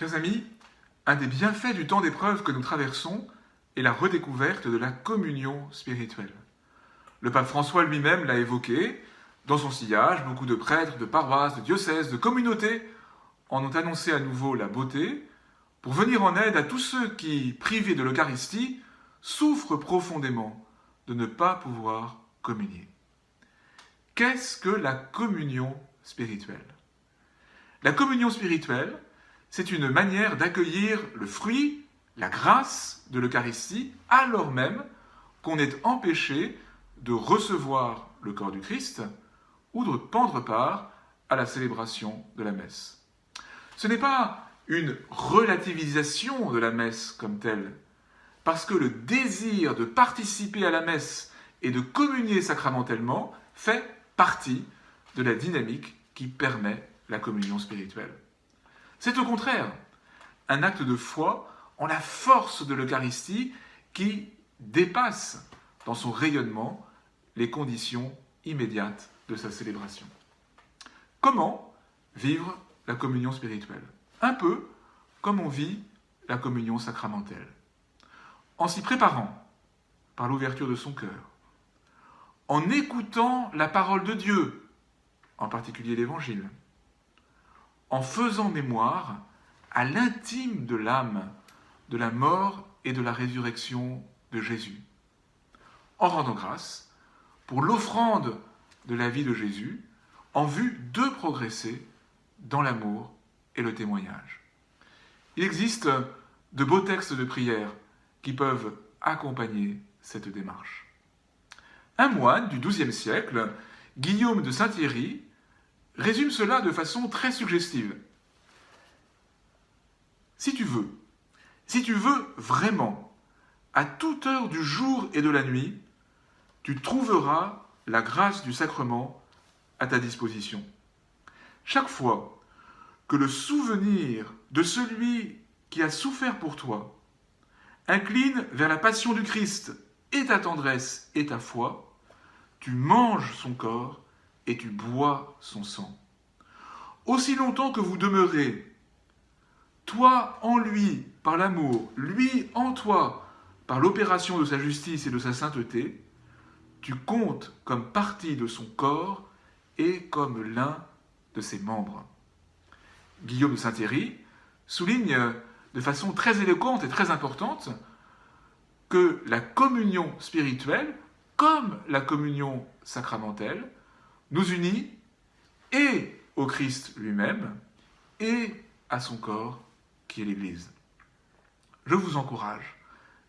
Chers amis, un des bienfaits du temps d'épreuve que nous traversons est la redécouverte de la communion spirituelle. Le pape François lui-même l'a évoqué. Dans son sillage, beaucoup de prêtres, de paroisses, de diocèses, de communautés en ont annoncé à nouveau la beauté pour venir en aide à tous ceux qui, privés de l'Eucharistie, souffrent profondément de ne pas pouvoir communier. Qu'est-ce que la communion spirituelle ? La communion spirituelle, c'est une manière d'accueillir le fruit, la grâce de l'Eucharistie, alors même qu'on est empêché de recevoir le corps du Christ ou de prendre part à la célébration de la messe. Ce n'est pas une relativisation de la messe comme telle, parce que le désir de participer à la messe et de communier sacramentellement fait partie de la dynamique qui permet la communion spirituelle. C'est au contraire un acte de foi en la force de l'Eucharistie qui dépasse dans son rayonnement les conditions immédiates de sa célébration. Comment vivre la communion spirituelle ? Un peu comme on vit la communion sacramentelle. En s'y préparant par l'ouverture de son cœur, en écoutant la parole de Dieu, en particulier l'Évangile, en faisant mémoire à l'intime de l'âme de la mort et de la résurrection de Jésus, en rendant grâce pour l'offrande de la vie de Jésus, en vue de progresser dans l'amour et le témoignage. Il existe de beaux textes de prière qui peuvent accompagner cette démarche. Un moine du XIIe siècle, Guillaume de Saint-Thierry, résume cela de façon très suggestive. Si tu veux vraiment, à toute heure du jour et de la nuit, tu trouveras la grâce du sacrement à ta disposition. Chaque fois que le souvenir de celui qui a souffert pour toi incline vers la passion du Christ et ta tendresse et ta foi, tu manges son corps et tu bois son sang. Aussi longtemps que vous demeurez, toi en lui par l'amour, lui en toi par l'opération de sa justice et de sa sainteté, tu comptes comme partie de son corps et comme l'un de ses membres. Guillaume de Saint-Thierry souligne de façon très éloquente et très importante que la communion spirituelle, comme la communion sacramentelle, nous unit et au Christ lui-même et à son corps qui est l'Église. Je vous encourage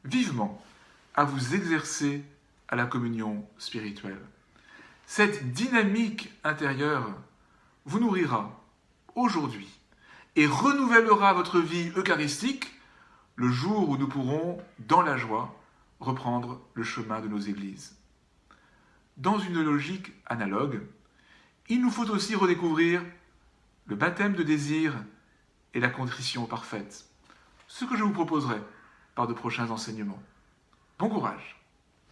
vivement à vous exercer à la communion spirituelle. Cette dynamique intérieure vous nourrira aujourd'hui et renouvellera votre vie eucharistique le jour où nous pourrons, dans la joie, reprendre le chemin de nos églises. Dans une logique analogue, il nous faut aussi redécouvrir le baptême de désir et la contrition parfaite, ce que je vous proposerai par de prochains enseignements. Bon courage!